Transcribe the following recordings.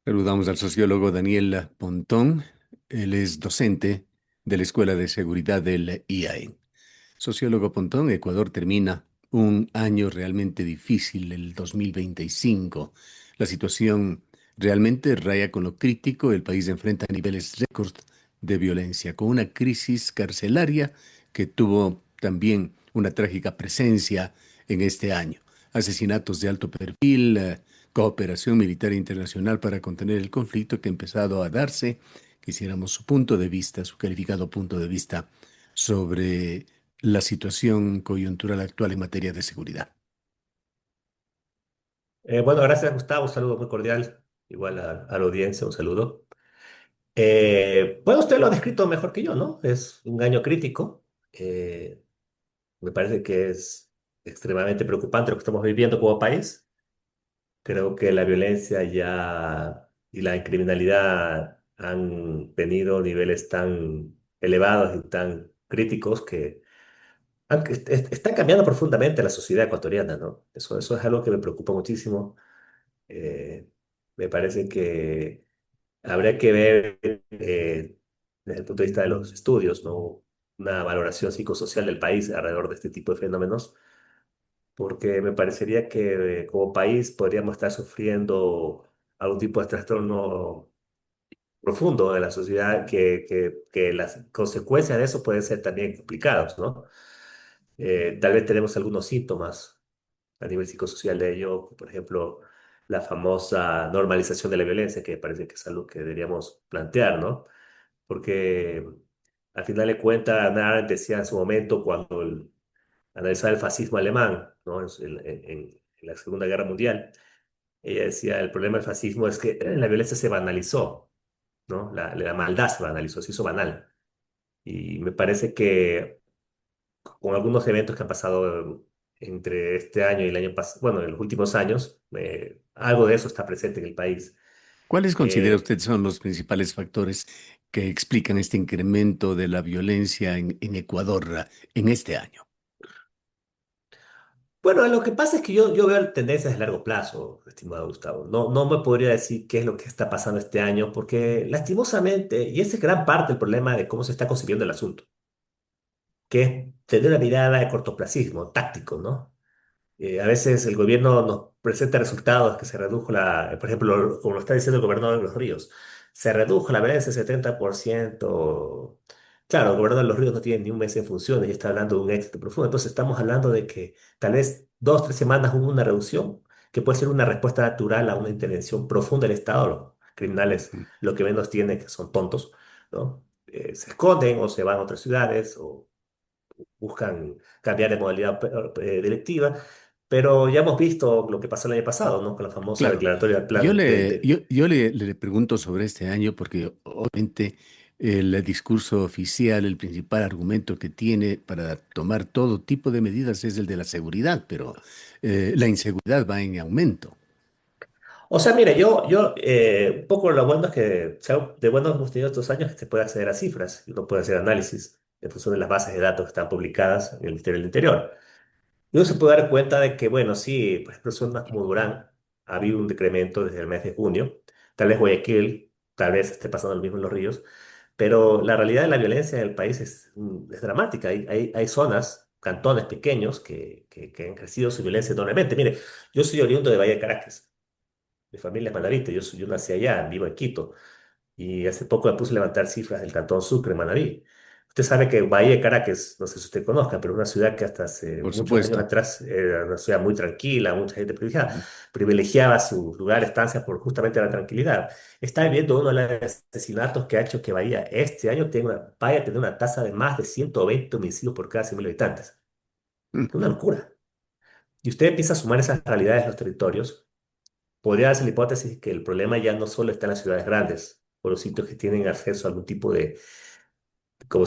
Saludamos al sociólogo Daniel Pontón. Él es docente de la Escuela de Seguridad del IAE. Sociólogo Pontón, Ecuador termina un año realmente difícil, el 2025. La situación realmente raya con lo crítico. El país enfrenta niveles récord de violencia, con una crisis carcelaria que tuvo también una trágica presencia en este año. Asesinatos de alto perfil, cooperación militar internacional para contener el conflicto que ha empezado a darse. Quisiéramos su punto de vista, su calificado punto de vista sobre la situación coyuntural actual en materia de seguridad. Bueno, gracias Gustavo, un saludo muy cordial, igual a la audiencia, un saludo. Bueno, usted lo ha descrito mejor que yo, ¿no? Es un año crítico. eh, Me parece que es extremadamente preocupante lo que estamos viviendo como país. Creo que la violencia ya y la criminalidad han tenido niveles tan elevados y tan críticos que están cambiando profundamente la sociedad ecuatoriana, ¿no? Eso es algo que me preocupa muchísimo. Eh, Me parece que habría que ver desde el punto de vista de los estudios, ¿no? Una valoración psicosocial del país alrededor de este tipo de fenómenos, porque me parecería que como país podríamos estar sufriendo algún tipo de trastorno profundo de la sociedad, que las consecuencias de eso pueden ser también complicadas, ¿no? Tal vez tenemos algunos síntomas a nivel psicosocial de ello, por ejemplo, la famosa normalización de la violencia, que parece que es algo que deberíamos plantear, ¿no? Porque al final de cuentas, Hannah Arendt decía en su momento, cuando analizaba el fascismo alemán, ¿no? En la Segunda Guerra Mundial, ella decía, el problema del fascismo es que la violencia se banalizó, ¿no? La maldad se banalizó, se hizo banal. Y me parece que con algunos eventos que han pasado entre este año y el año pasado, bueno, en los últimos años, algo de eso está presente en el país. ¿Cuáles considera Eh, usted son los principales factores que explican este incremento de la violencia en Ecuador en este año? bueno, lo que pasa es que yo veo tendencias de largo plazo, estimado Gustavo. No me podría decir qué es lo que está pasando este año, porque lastimosamente, y ese es gran parte del problema de cómo se está concibiendo el asunto, que es tener una mirada de cortoplacismo, táctico, ¿no? A veces el gobierno nos presenta resultados que se redujo por ejemplo, como lo está diciendo el gobernador de Los Ríos, se redujo la violencia 70%. Claro, el gobernador de Los Ríos no tiene ni un mes en funciones y está hablando de un éxito profundo. Entonces estamos hablando de que tal vez 2, 3 semanas hubo una reducción, que puede ser una respuesta natural a una intervención profunda del Estado. Los criminales lo que menos tienen, que son tontos, ¿no? Se esconden o se van a otras ciudades o buscan cambiar de modalidad delictiva, pero ya hemos visto lo que pasó el año pasado, ¿no? Con la famosa Claro, declaratoria del yo plan le, yo, yo le, le pregunto sobre este año porque obviamente el discurso oficial, el principal argumento que tiene para tomar todo tipo de medidas es el de la seguridad, pero la inseguridad va en aumento. O sea, mire, un poco lo bueno es que de bueno hemos tenido estos años que se puede acceder a cifras y uno puede hacer análisis en función de las bases de datos que están publicadas en el Ministerio del Interior. Y uno se puede dar cuenta de que, bueno, sí, por ejemplo, zonas como Durán ha habido un decremento desde el mes de junio, tal vez Guayaquil, tal vez esté pasando lo mismo en Los Ríos, pero la realidad de la violencia en el país es dramática. Hay zonas, cantones pequeños que han crecido su violencia enormemente. Mire, yo soy oriundo de Valle de Caracas, mi familia es manabita, yo nací allá, vivo en Quito, y hace poco me puse a levantar cifras del cantón Sucre, Manabí. Usted sabe que Bahía de Caracas, no sé si usted conozca, pero es una ciudad que hasta hace Por muchos años supuesto. atrás era una ciudad muy tranquila, mucha gente privilegiaba su lugar de estancia por justamente la tranquilidad. Está viviendo uno de los asesinatos que ha hecho que Bahía este año vaya a tener una tasa de más de 120 homicidios por cada 100.000 habitantes. Es una locura. Y usted empieza a sumar esas realidades en los territorios. Podría darse la hipótesis que el problema ya no solo está en las ciudades grandes, o los sitios que tienen acceso a algún tipo de, como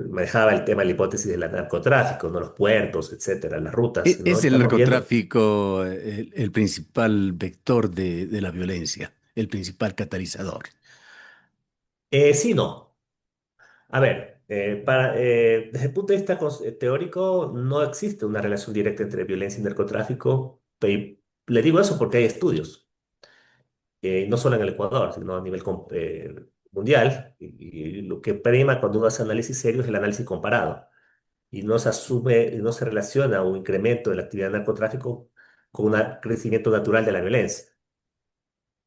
manejaba el tema de la hipótesis del narcotráfico, ¿no? Los puertos, etcétera, las rutas, ¿no? Es el Estamos viendo. narcotráfico el principal vector de la violencia, el principal catalizador. Sí, no. A ver, desde el punto de vista teórico, no existe una relación directa entre violencia y narcotráfico. Le digo eso porque hay estudios. no solo en el Ecuador, sino a nivel mundial. Y lo que prima cuando uno hace análisis serio es el análisis comparado. Y no se asume, y no se relaciona un incremento de la actividad del narcotráfico con un crecimiento natural de la violencia.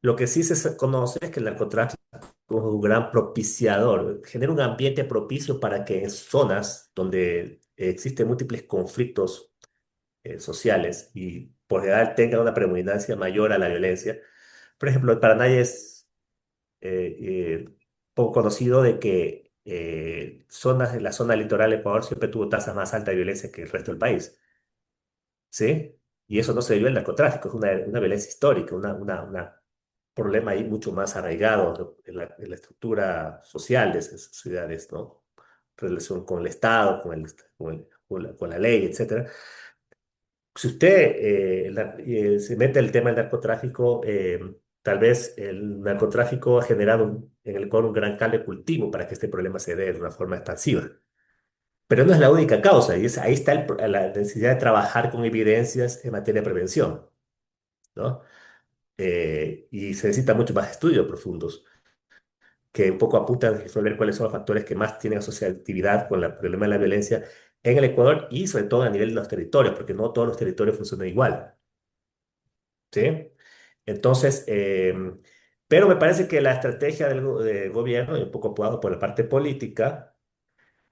Lo que sí se conoce es que el narcotráfico es un gran propiciador, genera un ambiente propicio para que en zonas donde existen múltiples conflictos sociales y por general tenga una predominancia mayor a la violencia. Por ejemplo, para nadie es poco conocido de que zonas de la zona litoral de Ecuador siempre tuvo tasas más altas de violencia que el resto del país, ¿sí? Y eso no se debió al narcotráfico, es una violencia histórica, una problema ahí mucho más arraigado en la estructura social de esas sociedades, ¿no? Relación con el Estado, con la ley, etcétera. Si usted se mete el tema del narcotráfico, tal vez el narcotráfico ha generado en el Ecuador un gran caldo de cultivo para que este problema se dé de una forma expansiva. Pero no es la única causa, y ahí está la necesidad de trabajar con evidencias en materia de prevención, ¿no? Y se necesita mucho más estudios profundos que un poco apuntan a resolver cuáles son los factores que más tienen asociatividad con el problema de la violencia en el Ecuador y sobre todo a nivel de los territorios, porque no todos los territorios funcionan igual, ¿sí? Entonces, pero me parece que la estrategia del gobierno, y un poco apoyado por la parte política,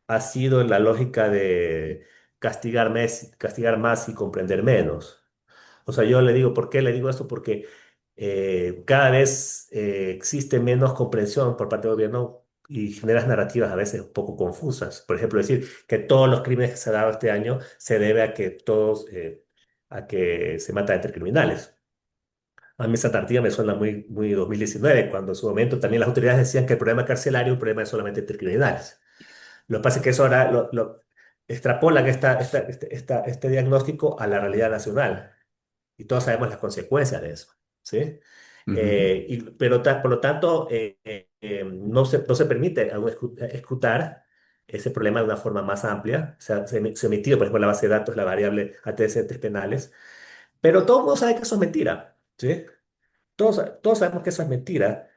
ha sido la lógica de castigar más y comprender menos. O sea, yo le digo, ¿por qué le digo esto? Porque cada vez existe menos comprensión por parte del gobierno y generas narrativas a veces un poco confusas. Por ejemplo, decir que todos los crímenes que se han dado este año se debe a que se mata entre criminales. A mí esa tartilla me suena muy, muy 2019, cuando en su momento también las autoridades decían que el problema carcelario, el problema es solamente entre criminales. Lo que pasa es que eso ahora lo extrapolan este diagnóstico a la realidad nacional y todos sabemos las consecuencias de eso, ¿sí? Ujú, Pero por lo tanto, no se permite aún escrutar ese problema de una forma más amplia. O sea, se ha omitido, por ejemplo, en la base de datos la variable antecedentes penales, pero todo el mundo sabe que eso es mentira, ¿sí? Todos sabemos que eso es mentira.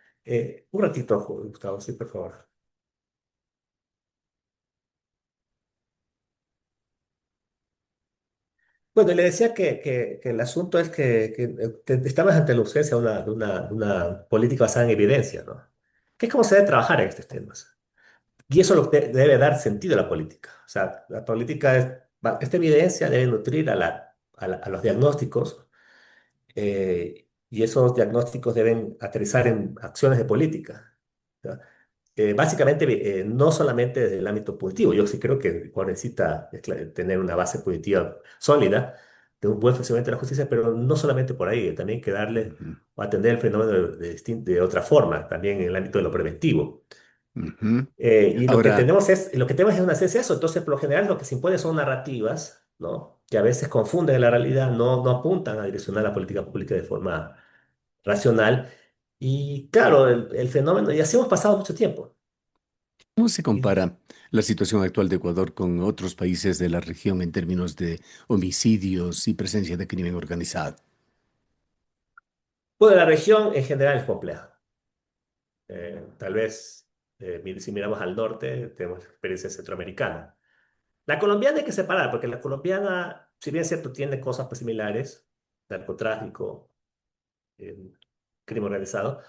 Un ratito, Gustavo, sí, por favor. Bueno, le decía que el asunto es que estamos ante la ausencia de una política basada en evidencia, ¿no? Que es como se debe trabajar en estos temas. Y eso lo que debe dar sentido a la política. O sea, la política esta evidencia debe nutrir a los diagnósticos y esos diagnósticos deben aterrizar en acciones de política. ¿Ya? Básicamente, no solamente desde el ámbito punitivo, yo sí creo que Ecuador necesita tener una base punitiva sólida, de un buen funcionamiento de la justicia, pero no solamente por ahí, también hay que darle ujú, o atender el fenómeno de otra forma, también en el ámbito de lo preventivo. ujú. Y Ahora, lo que tenemos es una es eso, entonces por lo general lo que se impone son narrativas, ¿no? Que a veces confunden la realidad, no apuntan a direccionar la política pública de forma racional. Y claro, el fenómeno, y así hemos pasado mucho tiempo. ¿cómo se Y, compara la situación actual de Ecuador con otros países de la región en términos de homicidios y presencia de crimen organizado? bueno, la región en general es compleja. Tal vez, si miramos al norte, tenemos experiencia centroamericana. La colombiana hay que separar, porque la colombiana, si bien es cierto, tiene cosas pues similares, narcotráfico, eh, crimen organizado,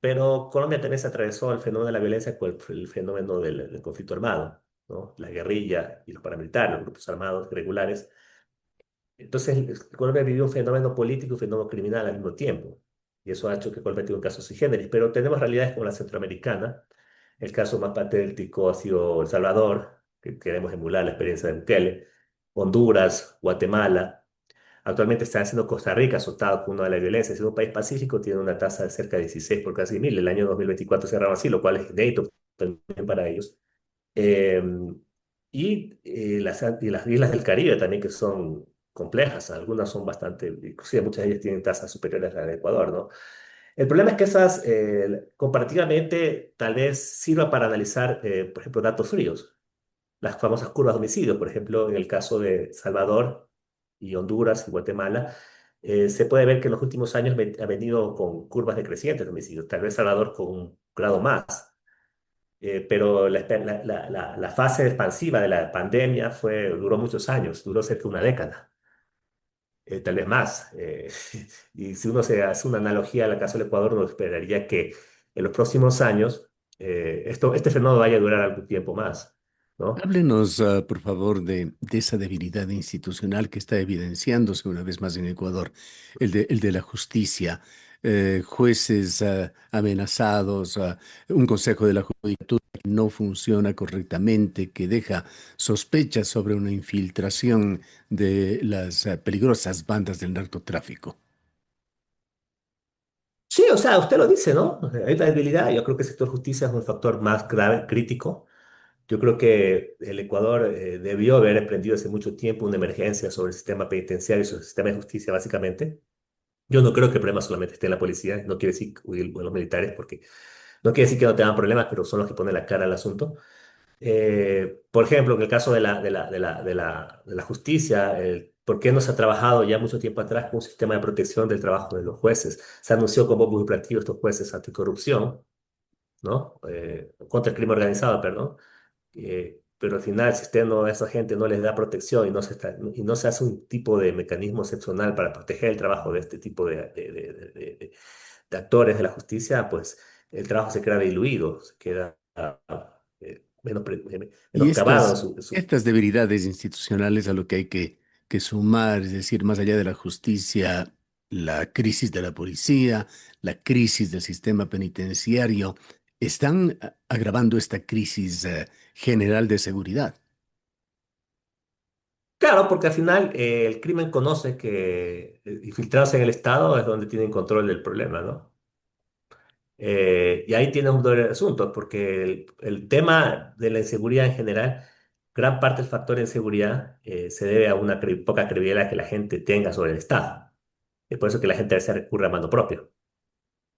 pero Colombia también se atravesó el fenómeno de la violencia con el fenómeno del conflicto armado, ¿no? La guerrilla y los paramilitares, los grupos armados irregulares. Entonces, Colombia vivió un fenómeno político y un fenómeno criminal al mismo tiempo. Y eso ha hecho que Colombia tenga un caso sui generis. Pero tenemos realidades como la centroamericana. El caso más patético ha sido El Salvador, que queremos emular la experiencia de Bukele. Honduras, Guatemala. Actualmente está haciendo Costa Rica, azotado con una de la violencia. Siendo un país pacífico, tiene una tasa de cerca de 16 por casi 1000. El año 2024 cerraba así, lo cual es inédito también para ellos. Eh, y las islas del Caribe también que son complejas, algunas son bastante, inclusive muchas de ellas tienen tasas superiores a la de Ecuador, ¿no? El problema es que esas comparativamente tal vez sirva para analizar, por ejemplo, datos fríos, las famosas curvas de homicidios, por ejemplo, en el caso de Salvador y Honduras y Guatemala, se puede ver que en los últimos años ha venido con curvas decrecientes de homicidios, tal vez Salvador con un grado más. Pero la fase expansiva de la pandemia duró muchos años, duró cerca de una década, tal vez más. Y si uno se hace una analogía al caso del Ecuador, uno esperaría que en los próximos años este fenómeno vaya a durar algún tiempo más, ¿no? Háblenos, por favor, de esa debilidad institucional que está evidenciándose una vez más en Ecuador, el de la justicia, jueces amenazados, un consejo de la judicatura que no funciona correctamente, que deja sospechas sobre una infiltración de las peligrosas bandas del narcotráfico. Sí, o sea, usted lo dice, ¿no? Hay una debilidad. Yo creo que el sector justicia es un factor más grave, crítico. Yo creo que el Ecuador debió haber emprendido hace mucho tiempo una emergencia sobre el sistema penitenciario y sobre el sistema de justicia, básicamente. Yo no creo que el problema solamente esté en la policía, no quiere decir en los militares, porque no quiere decir que no tengan problemas, pero son los que ponen la cara al asunto. Por ejemplo, en el caso de la justicia, ¿por qué no se ha trabajado ya mucho tiempo atrás con un sistema de protección del trabajo de los jueces? Se anunció como muy operativo estos jueces anticorrupción, ¿no? Contra el crimen organizado, perdón. Pero al final, si usted no, a esa gente no les da protección y no se hace un tipo de mecanismo excepcional para proteger el trabajo de este tipo de actores de la justicia, pues el trabajo se queda diluido, se queda Y menoscabado en su. estas debilidades institucionales a lo que hay que sumar, es decir, más allá de la justicia, la crisis de la policía, la crisis del sistema penitenciario, están agravando esta crisis general de seguridad. Claro, porque al final el crimen conoce que infiltrarse en el Estado es donde tienen control del problema, ¿no? Y ahí tienes un doble asunto, porque el tema de la inseguridad en general, gran parte del factor de inseguridad se debe a una poca credibilidad que la gente tenga sobre el Estado. Es por eso que la gente a veces recurre a mano propia.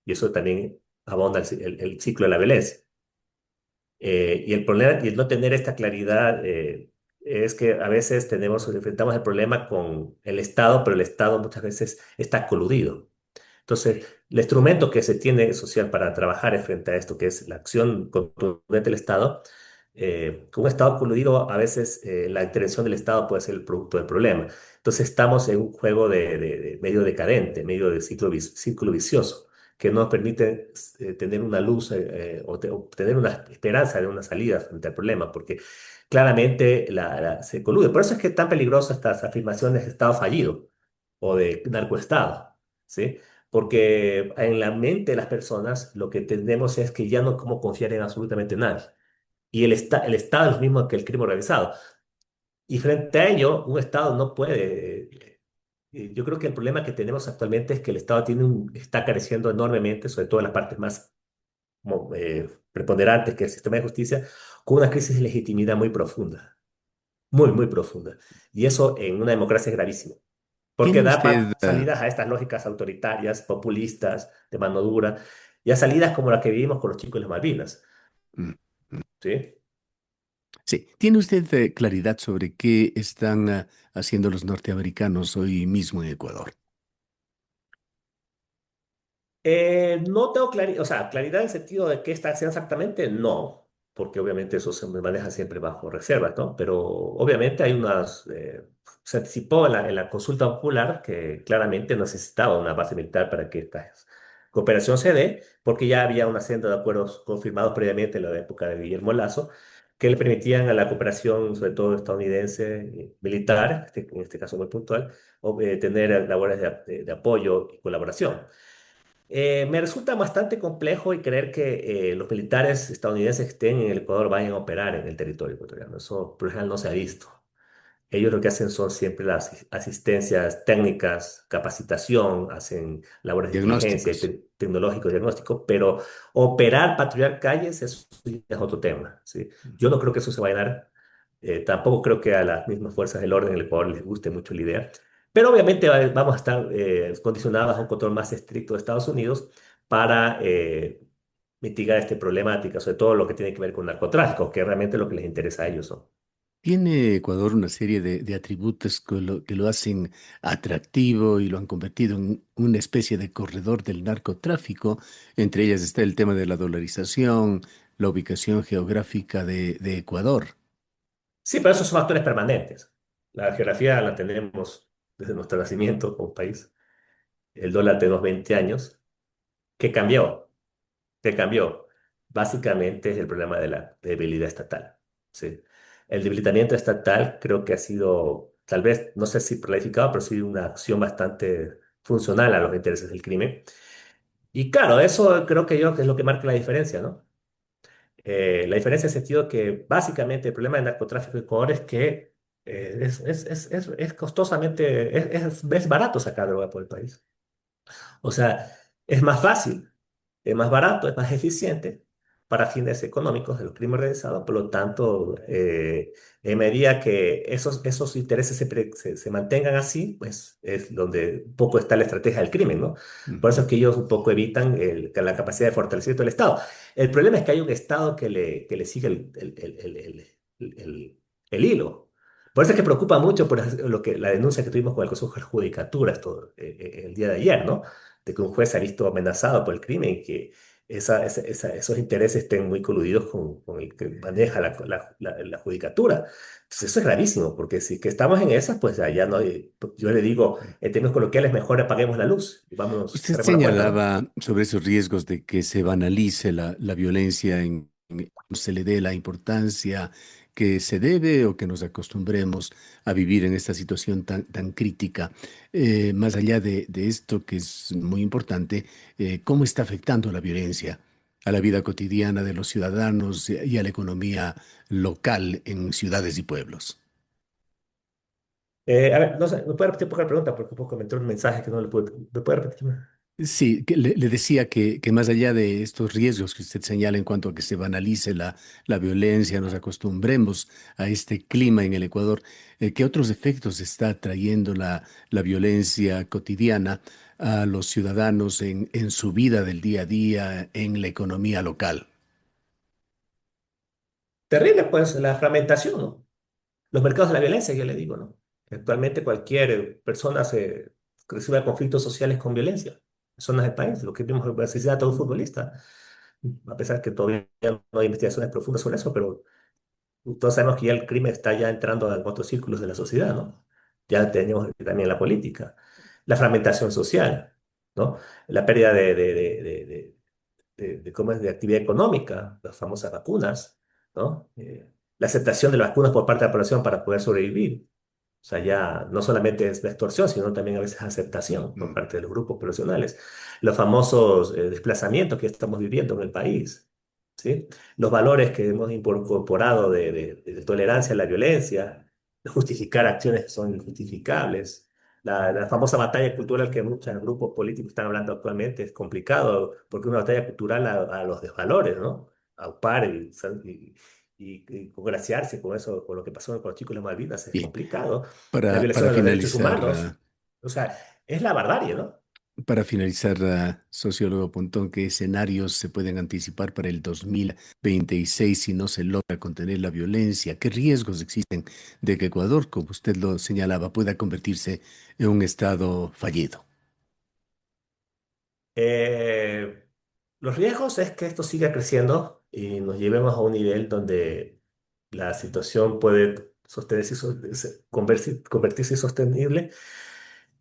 Y eso también abonda el ciclo de la violencia. Y el problema, y el no tener esta claridad, es que a veces enfrentamos el problema con el Estado, pero el Estado muchas veces está coludido. Entonces, el instrumento que se tiene social para trabajar frente a esto, que es la acción contundente del Estado, con un Estado coludido, a veces la intervención del Estado puede ser el producto del problema. Entonces, estamos en un juego de medio decadente, medio de círculo vicioso, que no nos permite tener una luz o tener una esperanza de una salida frente al problema, porque claramente se colude. Por eso es que es tan peligroso estas afirmaciones de Estado fallido o de narcoestado, ¿sí? Porque en la mente de las personas lo que tendemos es que ya no como confiar en absolutamente nadie. Y el Estado es lo mismo que el crimen organizado. Y frente a ello, un Estado no puede. Yo creo que el problema que tenemos actualmente es que el Estado está careciendo enormemente, sobre todo en las partes más preponderantes, que es el sistema de justicia, con una crisis de legitimidad muy profunda, muy, muy profunda. Y eso en una democracia es gravísimo porque ¿Tiene da usted, salidas a estas lógicas autoritarias, populistas, de mano dura, y a salidas como las que vivimos con los chicos de las Malvinas, mm, mm, ¿sí? sí, tiene usted claridad sobre qué están haciendo los norteamericanos hoy mismo en Ecuador? No tengo claridad, o sea, claridad en el sentido de qué está haciendo exactamente, no, porque obviamente eso se me maneja siempre bajo reservas, ¿no? Pero obviamente se anticipó en la consulta popular que claramente necesitaba una base militar para que esta cooperación se dé, porque ya había una senda de acuerdos confirmados previamente en la época de Guillermo Lazo, que le permitían a la cooperación, sobre todo estadounidense, militar, en este caso muy puntual, tener labores de apoyo y colaboración. Me resulta bastante complejo y creer que los militares estadounidenses que estén en el Ecuador vayan a operar en el territorio ecuatoriano. Eso por lo general no se ha visto. Ellos lo que hacen son siempre las asistencias técnicas, capacitación, hacen labores de inteligencia y Diagnósticos. tecnológico, diagnóstico, pero operar, patrullar calles, eso sí es otro tema, ¿sí? Yo no creo que eso se vaya a dar. Tampoco creo que a las mismas fuerzas del orden del Ecuador les guste mucho la idea. Pero obviamente vamos a estar condicionados a un control más estricto de Estados Unidos para mitigar esta problemática, sobre todo lo que tiene que ver con narcotráfico, que realmente es lo que les interesa a ellos, ¿no? Tiene Ecuador una serie de atributos que lo hacen atractivo y lo han convertido en una especie de corredor del narcotráfico. Entre ellas está el tema de la dolarización, la ubicación geográfica de Ecuador. Sí, pero esos son factores permanentes. La geografía la tenemos desde nuestro nacimiento como país. El dólar de unos 20 años. ¿Qué cambió? ¿Qué cambió? Básicamente es el problema de la debilidad estatal. ¿Sí? El debilitamiento estatal creo que ha sido, tal vez, no sé si planificado, pero sí una acción bastante funcional a los intereses del crimen. Y claro, eso creo que yo que es lo que marca la diferencia, ¿no? La diferencia en el sentido que básicamente el problema del narcotráfico en Ecuador es que es costosamente, es barato sacar droga por el país. O sea, es más fácil, es más barato, es más eficiente para fines económicos de los crímenes organizados. Por lo tanto, en medida que esos intereses se mantengan así, pues es donde un poco está la estrategia del crimen, ¿no? Por eso Ujú, es que ellos un poco evitan que la capacidad de fortalecimiento del Estado. El problema es que hay un Estado que le sigue el hilo. Por eso es que preocupa mucho por la denuncia que tuvimos con el Consejo de la Judicatura el día de ayer, ¿no? De que un juez se ha visto amenazado por el crimen y que esos intereses estén muy coludidos con el que maneja la judicatura. Entonces eso es gravísimo, porque si que estamos en esas, pues ya no hay, yo le digo, ujú. en términos coloquiales, mejor apaguemos la luz y vámonos, Usted cerremos la puerta, ¿no? señalaba sobre esos riesgos de que se banalice la violencia, no se le dé la importancia que se debe o que nos acostumbremos a vivir en esta situación tan crítica. Más allá de esto que es muy importante, ¿cómo está afectando la violencia a la vida cotidiana de los ciudadanos y a la economía local en ciudades y pueblos? A ver, no sé, ¿me puede repetir un poco la pregunta? Porque un poco me entró un mensaje que no le puedo. ¿Me puede repetir? Sí, que le decía que más allá de estos riesgos que usted señala en cuanto a que se banalice la violencia, nos acostumbremos a este clima en el Ecuador, ¿qué otros efectos está trayendo la violencia cotidiana a los ciudadanos en su vida del día a día, en la economía local? Terrible, pues, la fragmentación, ¿no? Los mercados de la violencia, yo le digo, ¿no? Actualmente cualquier persona se recibe conflictos sociales con violencia en zonas del país, lo que vimos en el asesinato de un futbolista, a pesar que todavía no hay investigaciones profundas sobre eso, pero todos sabemos que ya el crimen está ya entrando en otros círculos de la sociedad, ¿no? Ya tenemos también la política, la fragmentación social, ¿no? La pérdida cómo es de actividad económica, las famosas vacunas, ¿no? La aceptación de las vacunas por parte de la población para poder sobrevivir. O sea, ya no solamente es la extorsión, sino también a veces aceptación por Mm, parte de los grupos profesionales. Los famosos desplazamientos que estamos viviendo en el país, ¿sí? Los valores que hemos incorporado de tolerancia a la violencia, de justificar acciones que son injustificables. La famosa batalla cultural que muchos grupos políticos están hablando actualmente es complicado porque es una batalla cultural a los desvalores, ¿no? Aupar y congraciarse con eso, con lo que pasó con los chicos de las Malvinas es Bien, complicado. La violación para de los derechos finalizar. humanos, o sea, es la barbarie, ¿no? Para finalizar, sociólogo Pontón, ¿qué escenarios se pueden anticipar para el 2026 si no se logra contener la violencia? ¿Qué riesgos existen de que Ecuador, como usted lo señalaba, pueda convertirse en un estado fallido? Eh, los riesgos es que esto siga creciendo y nos llevemos a un nivel donde la situación puede sostenerse, convertirse insostenible.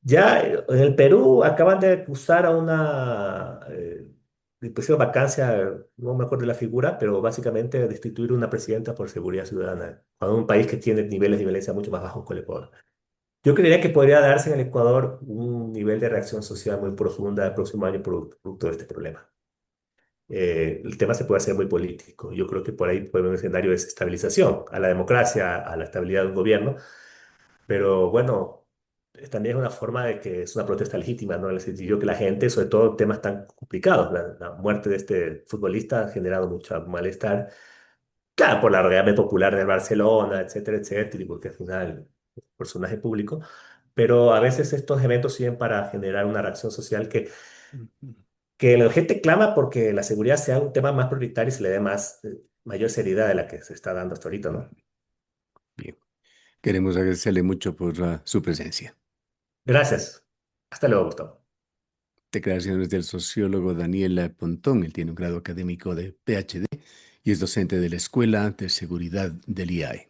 Ya en el Perú acaban de acusar a una le pusieron vacancia, no me acuerdo de la figura, pero básicamente destituir una presidenta por seguridad ciudadana, a un país que tiene niveles de violencia mucho más bajos que el Ecuador. Yo creería que podría darse en el Ecuador un nivel de reacción social muy profunda el próximo año producto de este problema. El tema se puede hacer muy político. Yo creo que por ahí puede haber un escenario de desestabilización a la democracia, a la estabilidad de un gobierno, pero bueno, también es una forma de que es una protesta legítima, ¿no? En el sentido que la gente, sobre todo temas tan complicados, la muerte de este futbolista ha generado mucho malestar, claro, por la regambre popular de Barcelona, etcétera, etcétera, y porque al final es un personaje público, pero a veces estos eventos sirven para generar una reacción social que la gente clama porque la seguridad sea un tema más prioritario y se le dé mayor seriedad de la que se está dando hasta ahorita, ¿no? Bien. Queremos agradecerle mucho por su presencia. Gracias. Hasta luego, Gustavo. Declaraciones del sociólogo Daniel Pontón. Él tiene un grado académico de PhD y es docente de la Escuela de Seguridad del IAE.